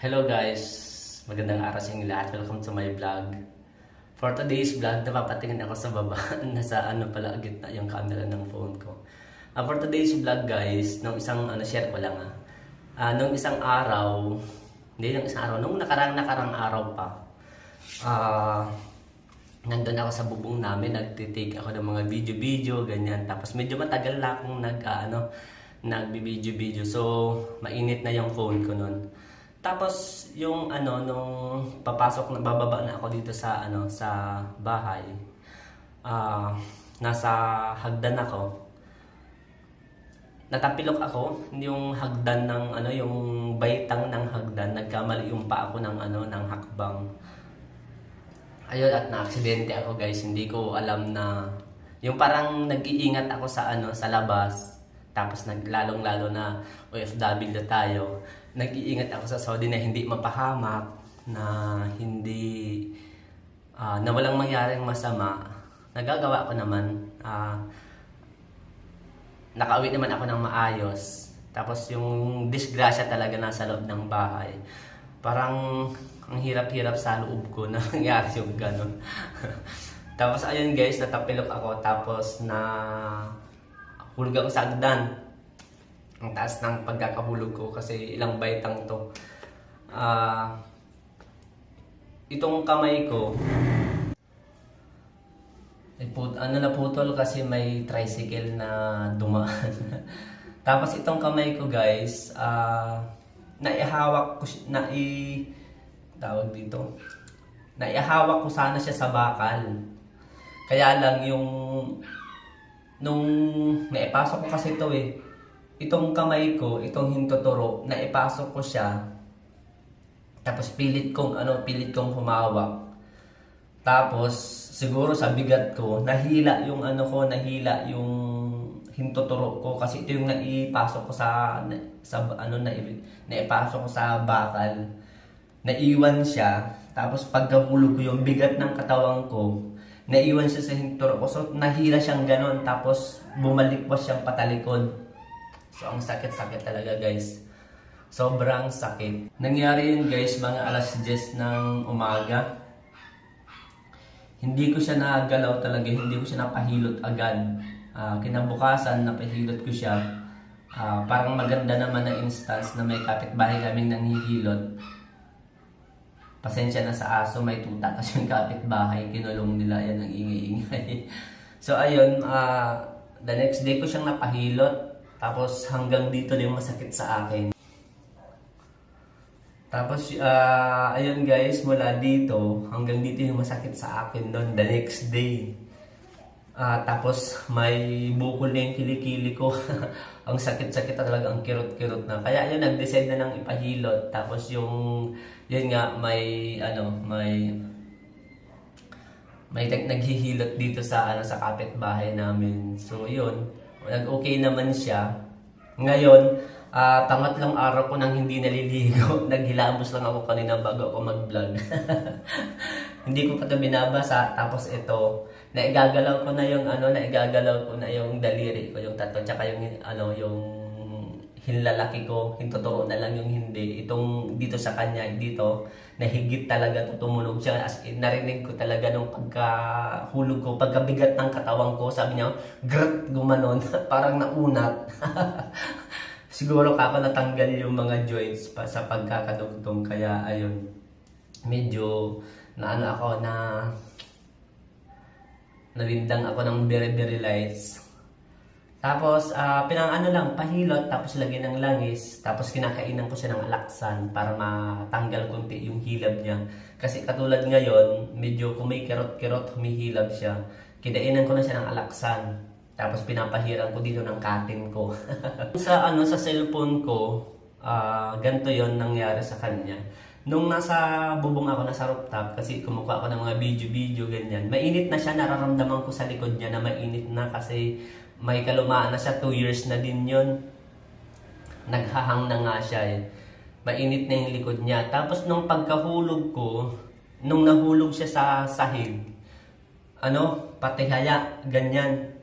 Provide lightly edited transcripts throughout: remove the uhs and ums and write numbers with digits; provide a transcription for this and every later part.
Hello guys! Magandang araw sa inyo lahat. Welcome to my vlog. For today's vlog, napapatingin ako sa baba. Nasa pala, gitna yung camera ng phone ko. For today's vlog guys, nung isang share ko lang nung isang araw, nung nakarang araw pa. Nandun ako sa bubong namin, nagtitake ako ng mga video, ganyan. Tapos medyo matagal na akong nag-video. So, mainit na yung phone ko nun. Tapos yung nung bababa na ako dito sa sa bahay. Nasa hagdan ako. Natapilok ako yung hagdan ng yung baitang ng hagdan, nagkamali yung paa ko ng ng hakbang. Ayun, at na-aksidente ako guys. Hindi ko alam na yung parang nag-iingat ako sa sa labas. Tapos lalong-lalo na OFW tayo. Nag-iingat ako sa Saudi na hindi mapahamak, na hindi na walang mangyaring masama. Nagagawa ko naman. Nakauwi naman ako ng maayos. Tapos yung disgrasya talaga nasa loob ng bahay. Parang ang hirap-hirap sa loob ko na nangyari yung ganun. Tapos ayun guys, natapilok ako. Tapos hulog ako sa hagdan. Ang taas ng pagkakahulog ko kasi ilang baitang to. Itong kamay ko naputol kasi may tricycle na dumaan. Tapos itong kamay ko guys, naihawak ko sana siya sa bakal. Kaya lang nung naipasok ko kasi ito itong kamay ko, itong hintuturo, naipasok ko siya. Tapos pilit kong humawak. Tapos siguro sa bigat ko, nahila yung nahila yung hintuturo ko kasi ito yung naipasok ko naipasok ko sa bakal. Naiwan siya. Tapos pagkahulog ko yung bigat ng katawan ko, naiwan siya sa hintuturo ko. So nahila siyang ganon. Tapos bumalikwas siyang patalikod. So, ang sakit-sakit talaga guys. Sobrang sakit. Nangyari yun guys, mga alas 10 ng umaga. Hindi ko siya nagalaw talaga. Hindi ko siya napahilot agad. Kinabukasan, napahilot ko siya. Parang maganda naman na instance na may kapitbahay kaming nanghihilot. Pasensya na sa aso, may tuta kasi yung kapitbahay. Kinulong nila yan ng ingay-ingay. So, ayun. The next day ko siyang napahilot. Tapos hanggang dito na yung masakit sa akin. Tapos ayun guys, mula dito hanggang dito yung masakit sa akin noon the next day. Tapos may bukol na yung kilikili ko. Ang sakit-sakit talaga, ang kirot-kirot na. Kaya ayun, nag-decide na nang ipahilot. Tapos yun nga, may naghihilot dito sa kapitbahay namin. So yun, nag-okay naman siya. Ngayon, pangatlong araw ko nang hindi naliligo. Naghilamos lang ako kanina bago ako mag-vlog. Hindi ko pa ito binabasa. Tapos ito, naigagalaw ko na yung daliri ko, yung tato, tsaka yung hinlalaki ko, hintuturo na lang yung hindi. Itong dito sa kanya, dito, nahigit talaga tumunog siya. As in, narinig ko talaga nung pagkahulog ko, pagkabigat ng katawan ko, sabi niya, grrrt, gumanon, parang naunat. Siguro kako natanggal yung mga joints pa sa pagkakadugtong, kaya ayun, medyo nabindang ako ng very lights. Tapos, pahilot, tapos lagyan ng langis, tapos kinakainan ko siya ng alaksan para matanggal konti yung hilab niya. Kasi katulad ngayon, medyo kumikirot-kirot, humihilab siya. Kinainan ko na siya ng alaksan. Tapos pinapahiran ko dito ng katin ko. sa cellphone ko, ganito yon nangyari sa kanya. Nung nasa bubong ako, nasa rooftop, kasi kumukuha ako ng mga video, ganyan. Mainit na siya, nararamdaman ko sa likod niya na mainit na kasi may kalumaan na siya, 2 years na din yun. Naghahang na nga siya Mainit na yung likod niya. Tapos nung pagkahulog ko, nung nahulog siya sa sahig, patihaya, ganyan.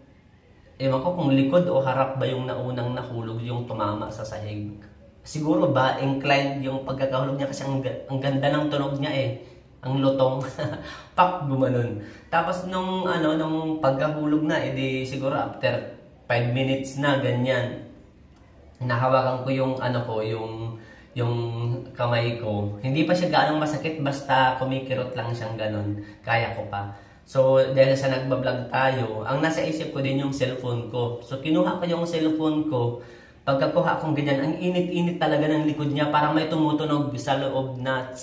Ewan ko kung likod o harap ba yung naunang nahulog yung tumama sa sahig. siguro ba inclined yung pagkakahulog niya kasi ang ganda ng tunog niya eh. Ang lutong. Pak, gumanon. Tapos nung pagkahulog na, edi siguro after 5 minutes na ganyan. Nahawakan ko yung yung kamay ko. Hindi pa siya gaano masakit, basta kumikirot lang siyang ganon. Kaya ko pa. So, dahil sa nagbablog tayo, ang nasa isip ko din yung cellphone ko. So, kinuha ko yung cellphone ko. Pagkakuha kong ganyan, ang init-init talaga ng likod niya. Parang may tumutunog sa loob na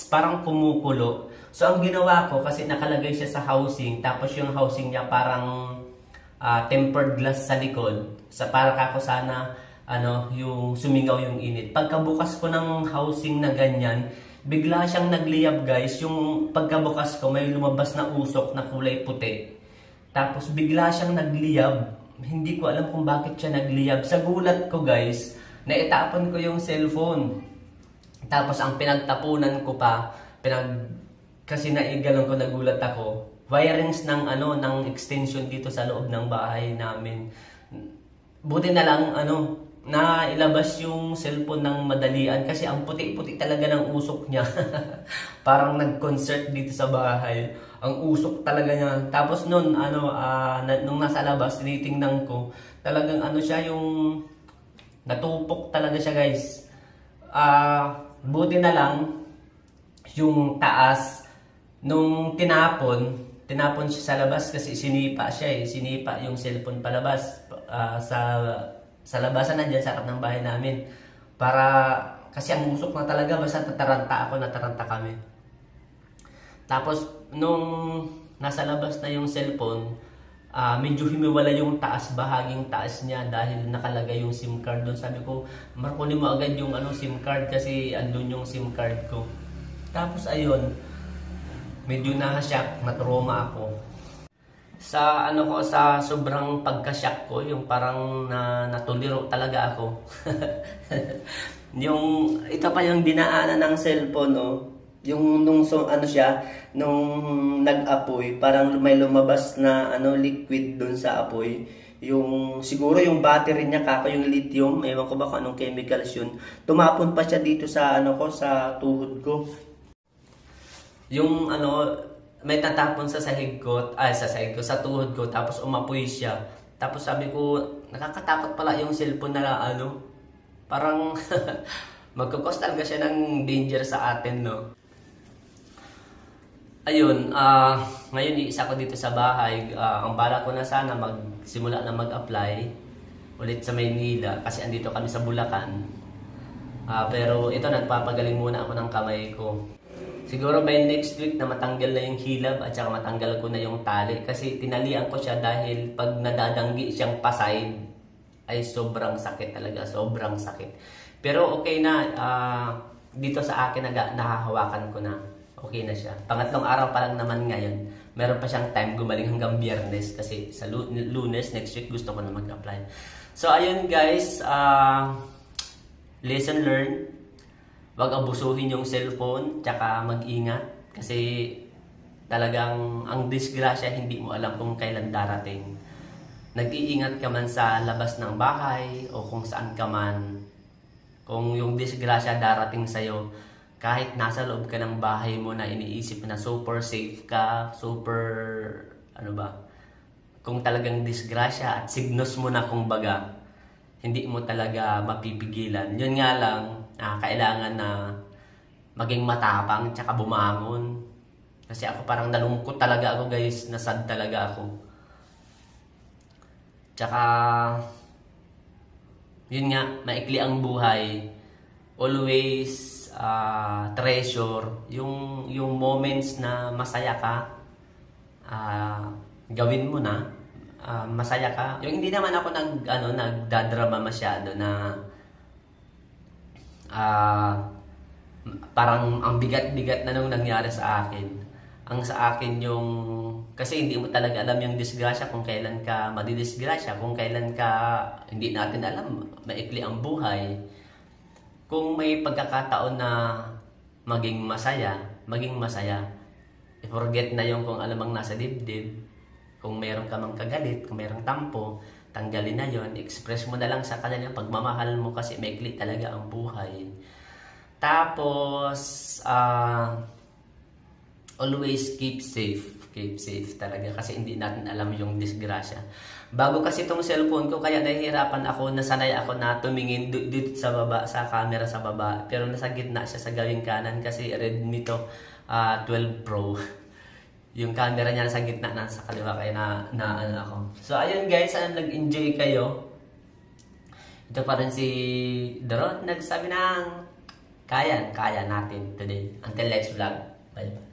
parang kumukulo. So, ang ginawa ko, kasi nakalagay siya sa housing. Tapos yung housing niya parang tempered glass sa likod. Para kako sana yung sumingaw yung init. Pagkabukas ko ng housing na ganyan, bigla siyang nagliyab guys. Yung pagkabukas ko, may lumabas na usok na kulay puti. Tapos bigla siyang nagliyab. Hindi ko alam kung bakit siya nagliyab. Sa gulat ko guys, naitapon ko yung cellphone. Tapos ang pinagtapunan ko pa, kasi naigalon ko, nagulat ako. Wirings ng extension dito sa loob ng bahay namin. Buti na lang na ilabas yung cellphone ng madalian kasi ang puti-puti talaga ng usok niya. Parang nag-concert dito sa bahay. Ang usok talaga niya. Tapos nung nasa labas, tinitingnan ko, talagang siya yung natupok talaga siya guys. Buti na lang yung taas nung tinapon siya sa labas kasi sinipa siya eh. Sinipa yung cellphone palabas sa labasan na dyan sa harap ng bahay namin. Kasi ang usok na talaga, basta nataranta kami. Tapos, nung nasa labas na yung cellphone, medyo himiwala yung bahaging taas niya dahil nakalagay yung SIM card doon. Sabi ko, markunin mo agad yung SIM card kasi andun yung SIM card ko. Tapos, ayun, medyo na-shock, na-trauma ako. Sa sa sobrang pagka-shock ko, yung parang natuliro talaga ako. Ito pa yung dinaanan ng cellphone, yung nung nag-apoy, parang may lumabas na liquid doon sa apoy. Siguro yung battery niya, yung lithium, ewan ko ba kung anong chemicals yun. Tumapon pa siya dito sa sa tuhod ko. May tatapon sa sahig ko, sa tuhod ko, tapos umapoy siya. Tapos sabi ko, nakakatakot pala yung cellphone na parang magkukos talaga siya ng danger sa atin, no? Ayun, ngayon iisa ko dito sa bahay. Ang bala ko na sana magsimula na mag-apply ulit sa Maynila kasi andito kami sa Bulacan. Pero ito, nagpapagaling muna ako ng kamay ko. Siguro by next week na matanggal na yung hilab at saka matanggal ko na yung tali. Kasi tinalian ko siya dahil pag nadadanggi siyang paside ay sobrang sakit talaga. Sobrang sakit. Pero okay na. Dito sa akin nahahawakan ko na. Okay na siya. Pangatlong araw pa lang naman ngayon. Meron pa siyang time gumaling hanggang Biyernes. Kasi sa Lunes next week gusto ko na mag-apply. So ayun guys. Lesson learned. Wag abusuhin yung cellphone, tsaka mag-ingat kasi talagang ang disgrasya hindi mo alam kung kailan darating. Nag-iingat ka man sa labas ng bahay o kung saan ka man. Kung yung disgrasya darating sa'yo, kahit nasa loob ka ng bahay mo na iniisip na super safe ka, super kung talagang disgrasya at signos mo na kumbaga, hindi mo talaga mapipigilan. Yun nga lang, kailangan na maging matapang tsaka bumangon. Kasi ako parang nalungkot talaga ako guys, nasad talaga ako. Tsaka, yun nga, maikli ang buhay. Always treasure yung moments na masaya ka. Gawin mo na. Masaya ka. Yung hindi naman ako nagdadrama masyado na parang ang bigat-bigat na nung nangyari sa akin. Ang sa akin kasi hindi mo talaga alam yung disgrasya kung kailan ka madidisgrasya, kung kailan ka, hindi natin alam, maikli ang buhay. Kung may pagkakataon na maging masaya. I-forget na yung kung alamang nasa dibdib. Kung meron ka mang kagalit, kung merong tampo, tanggalin na yon, express mo na lang sa kanila pagmamahal mo kasi maikli talaga ang buhay. Tapos, always keep safe. Keep safe talaga kasi hindi natin alam yung disgrasya. Bago kasi itong cellphone ko, kaya nahihirapan ako, nasanay ako na tumingin dito sa baba, sa camera sa baba. Pero nasa gitna siya sa gawing kanan kasi Redmi to 12 Pro. Yung camera niya nasa gitna, nasa kaliwa, kaya na ano ako. So ayun guys, sana nag-enjoy kayo. Ito pa rin si Dorot nagsabi ng kaya natin today. Until next vlog. Bye.